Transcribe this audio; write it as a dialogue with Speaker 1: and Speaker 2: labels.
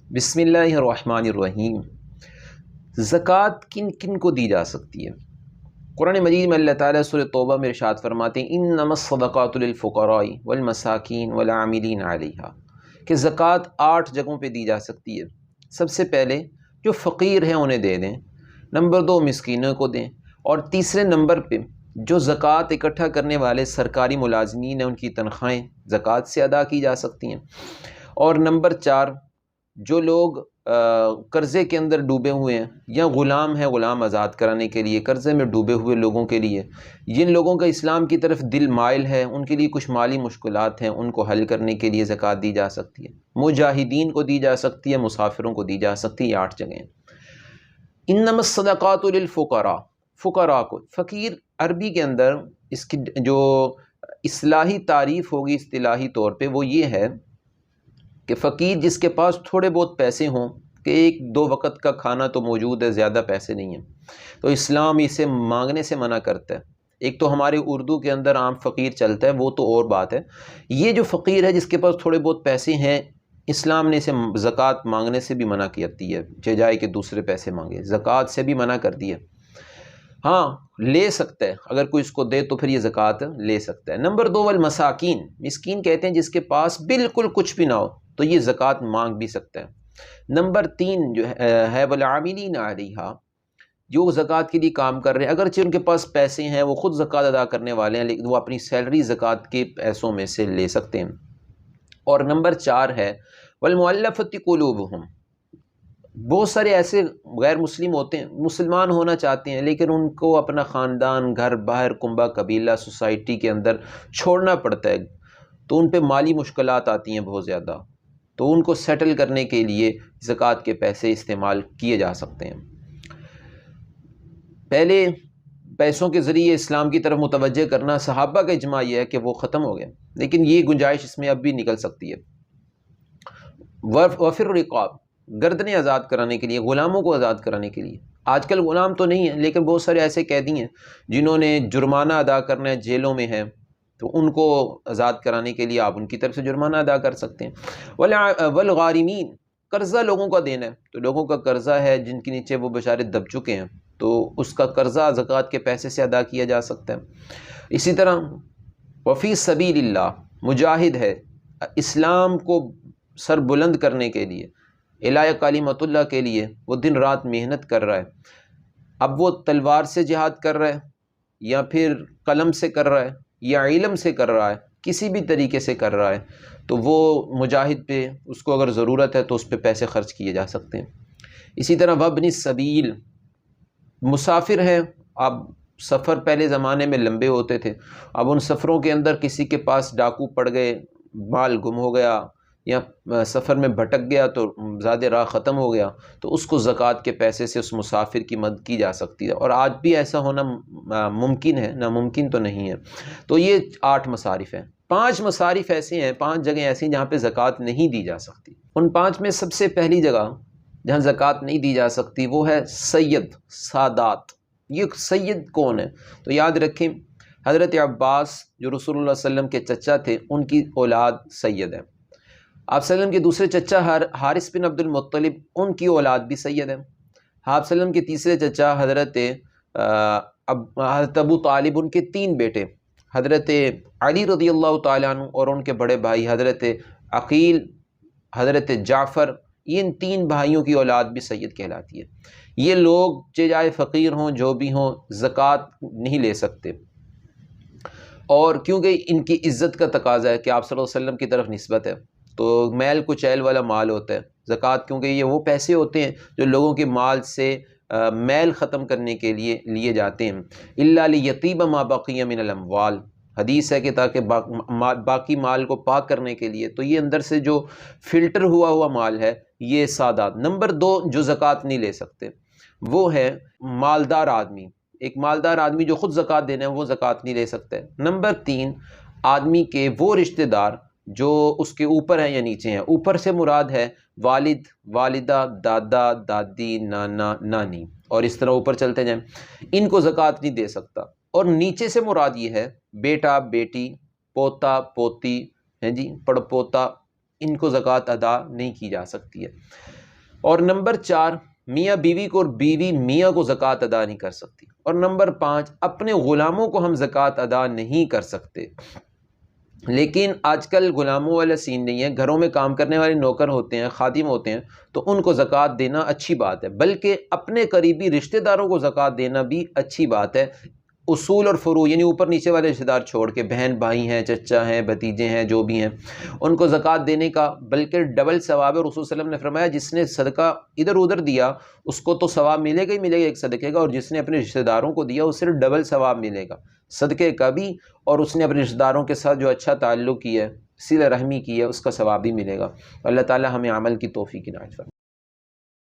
Speaker 1: بسم اللہ الرحمن الرحیم۔ زکوٰۃ کن کن کو دی جا سکتی ہے؟ قرآن مجید میں اللہ تعالیٰ سورۃ توبہ میں ارشاد فرماتے ہیں انما الصدقات للفقراء والمساکین والعاملین علیہا، کہ زکوٰۃ 8 جگہوں پہ دی جا سکتی ہے۔ سب سے پہلے جو فقیر ہیں انہیں دے دیں، نمبر 2 مسکینوں کو دیں، اور تیسرے نمبر پہ جو زکوٰۃ اکٹھا کرنے والے سرکاری ملازمین ہیں ان کی تنخواہیں زکوٰۃ سے ادا کی جا سکتی ہیں، اور نمبر 4 جو لوگ قرضے کے اندر ڈوبے ہوئے ہیں یا غلام ہیں، غلام آزاد کرانے کے لیے قرضے میں ڈوبے ہوئے لوگوں کے لیے، جن لوگوں کا اسلام کی طرف دل مائل ہے، ان کے لیے کچھ مالی مشکلات ہیں، ان کو حل کرنے کے لیے زکوٰۃ دی جا سکتی ہے۔ مجاہدین کو دی جا سکتی ہے، مسافروں کو دی جا سکتی ہے۔ 8 جگہیں۔ انما الصدقات للفقراء، فقراء کو، فقیر عربی کے اندر اس کی جو اصطلاحی تعریف ہوگی اصطلاحی طور پہ وہ یہ ہے کہ فقیر جس کے پاس تھوڑے بہت پیسے ہوں کہ 1-2 وقت کا کھانا تو موجود ہے، زیادہ پیسے نہیں ہیں، تو اسلام اسے مانگنے سے منع کرتا ہے۔ ایک تو ہمارے اردو کے اندر عام فقیر چلتا ہے، وہ تو اور بات ہے۔ یہ جو فقیر ہے جس کے پاس تھوڑے بہت پیسے ہیں، اسلام نے اسے زکوٰۃ مانگنے سے بھی منع کرتی ہے، چاہے جائے کہ دوسرے پیسے مانگے، زکوٰۃ سے بھی منع کر دی ہے۔ ہاں لے سکتا ہے، اگر کوئی اس کو دے تو پھر یہ زکوٰۃ لے سکتا ہے۔ نمبر 2 والمساکین، مسکین کہتے ہیں جس کے پاس بالکل کچھ بھی نہ ہو تو یہ زکوٰۃ مانگ بھی سکتا ہے۔ نمبر 3 جو ہے والعاملین علیہا، جو زکوٰۃ کے لیے کام کر رہے ہیں، اگرچہ ان کے پاس پیسے ہیں، وہ خود زکوٰۃ ادا کرنے والے ہیں، لیکن وہ اپنی سیلری زکوٰۃ کے پیسوں میں سے لے سکتے ہیں۔ اور نمبر 4 ہے والمؤلفۃ قلوبہم، بہت سارے ایسے غیر مسلم ہوتے ہیں، مسلمان ہونا چاہتے ہیں لیکن ان کو اپنا خاندان، گھر باہر، کنبہ قبیلہ، سوسائٹی کے اندر چھوڑنا پڑتا ہے، تو ان پہ مالی مشکلات آتی ہیں بہت زیادہ، تو ان کو سیٹل کرنے کے لیے زکوٰۃ کے پیسے استعمال کیے جا سکتے ہیں۔ پہلے پیسوں کے ذریعے اسلام کی طرف متوجہ کرنا، صحابہ کا اجماع یہ ہے کہ وہ ختم ہو گیا، لیکن یہ گنجائش اس میں اب بھی نکل سکتی ہے۔ وفر الرقاب، گردنیں آزاد کرانے کے لیے، غلاموں کو آزاد کرانے کے لیے۔ آج کل غلام تو نہیں ہیں لیکن بہت سارے ایسے قیدی ہیں جنہوں نے جرمانہ ادا کرنا ہے، جیلوں میں ہیں، تو ان کو آزاد کرانے کے لیے آپ ان کی طرف سے جرمانہ ادا کر سکتے ہیں۔ والغارمین، قرضہ لوگوں کا دینا ہے، تو لوگوں کا قرضہ ہے جن کے نیچے وہ بیچارے دب چکے ہیں، تو اس کا قرضہ زکوٰۃ کے پیسے سے ادا کیا جا سکتا ہے۔ اسی طرح وفی سبیل اللہ، مجاہد ہے، اسلام کو سر بلند کرنے کے لیے، اعلاء کلمۃ اللہ کے لیے وہ دن رات محنت کر رہا ہے، اب وہ تلوار سے جہاد کر رہا ہے یا پھر قلم سے کر رہا ہے یا علم سے کر رہا ہے، کسی بھی طریقے سے کر رہا ہے، تو وہ مجاہد پہ اس کو اگر ضرورت ہے تو اس پہ پیسے خرچ کیے جا سکتے ہیں۔ اسی طرح وابن السبیل، مسافر ہیں، اب سفر پہلے زمانے میں لمبے ہوتے تھے، اب ان سفروں کے اندر کسی کے پاس ڈاکو پڑ گئے، مال گم ہو گیا یا سفر میں بھٹک گیا تو زیادہ راہ ختم ہو گیا، تو اس کو زکوٰۃ کے پیسے سے اس مسافر کی مدد کی جا سکتی ہے، اور آج بھی ایسا ہونا ممکن ہے، ناممکن تو نہیں ہے۔ تو یہ 8 مصارف ہیں۔ 5 مصارف ایسے ہیں، 5 جگہیں ایسی ہیں جہاں پہ زکوٰۃ نہیں دی جا سکتی۔ ان 5 میں سب سے پہلی جگہ جہاں زکوٰۃ نہیں دی جا سکتی وہ ہے سید، سادات۔ یہ سید کون ہے؟ تو یاد رکھیں حضرت عباس جو رسول اللہ صلی اللہ علیہ وسلم کے چچا تھے، ان کی اولاد سید ہے۔ آپ صلی اللہ علیہ وسلم کے دوسرے چچا حارث بن عبد المطلب، ان کی اولاد بھی سید ہے۔ آپ صلی اللہ علیہ وسلم کے تیسرے چچا حضرت ابو طالب، ان کے 3 بیٹے، حضرت علی رضی اللہ تعالیٰ عنہ اور ان کے بڑے بھائی حضرت عقیل، حضرت جعفر، ان 3 بھائیوں کی اولاد بھی سید کہلاتی ہے۔ یہ لوگ چاہے فقیر ہوں، جو بھی ہوں، زکوٰۃ نہیں لے سکتے، اور کیونکہ ان کی عزت کا تقاضا ہے کہ آپ صلی اللہ علیہ وسلم کی طرف نسبت ہے، تو میل کچیل والا مال ہوتا ہے زکوٰۃ، کیونکہ یہ وہ پیسے ہوتے ہیں جو لوگوں کے مال سے میل ختم کرنے کے لیے لیے جاتے ہیں۔ الا لیطیب ما بقی من الاموال، حدیث ہے کہ تاکہ باقی مال کو پاک کرنے کے لیے، تو یہ اندر سے جو فلٹر ہوا مال ہے یہ سادات۔ نمبر 2 جو زکوٰۃ نہیں لے سکتے وہ ہے مالدار آدمی، ایک مالدار آدمی جو خود زکوٰۃ دینا ہے وہ زکوٰۃ نہیں لے سکتے۔ نمبر 3 آدمی کے وہ رشتہ دار جو اس کے اوپر ہیں یا نیچے ہیں۔ اوپر سے مراد ہے والد، والدہ، دادا، دادی، نانا، نانی، اور اس طرح اوپر چلتے جائیں، ان کو زکوٰۃ نہیں دے سکتا۔ اور نیچے سے مراد یہ ہے بیٹا، بیٹی، پوتا، پوتی، جی، پڑ پوتا، ان کو زکوٰۃ ادا نہیں کی جا سکتی ہے۔ اور نمبر 4، میاں بیوی کو اور بیوی میاں کو زکوٰۃ ادا نہیں کر سکتی۔ اور نمبر 5، اپنے غلاموں کو ہم زکوٰۃ ادا نہیں کر سکتے۔ لیکن آج کل غلاموں والا سین نہیں ہے، گھروں میں کام کرنے والے نوکر ہوتے ہیں، خادم ہوتے ہیں، تو ان کو زکوٰۃ دینا اچھی بات ہے، بلکہ اپنے قریبی رشتہ داروں کو زکوٰۃ دینا بھی اچھی بات ہے، اصول اور فروع یعنی اوپر نیچے والے رشتہ دار چھوڑ کے، بہن بھائی ہیں، چچا ہیں، بھتیجے ہیں، جو بھی ہیں، ان کو زکوٰۃ دینے کا بلکہ ڈبل ثواب ہے۔ رسول صلی اللہ علیہ وسلم نے فرمایا جس نے صدقہ ادھر ادھر دیا اس کو تو ثواب ملے گا ہی ملے گا ایک صدقے کا، اور جس نے اپنے رشتہ داروں کو دیا اس سے ڈبل ثواب ملے گا صدقے کا بھی، اور اس نے اپنے رشتہ داروں کے ساتھ جو اچھا تعلق کیا ہے، صلہ رحمی کی ہے، اس کا ثواب بھی ملے گا۔ اللہ تعالی ہمیں عمل کی توفیق عنایت فرمائے۔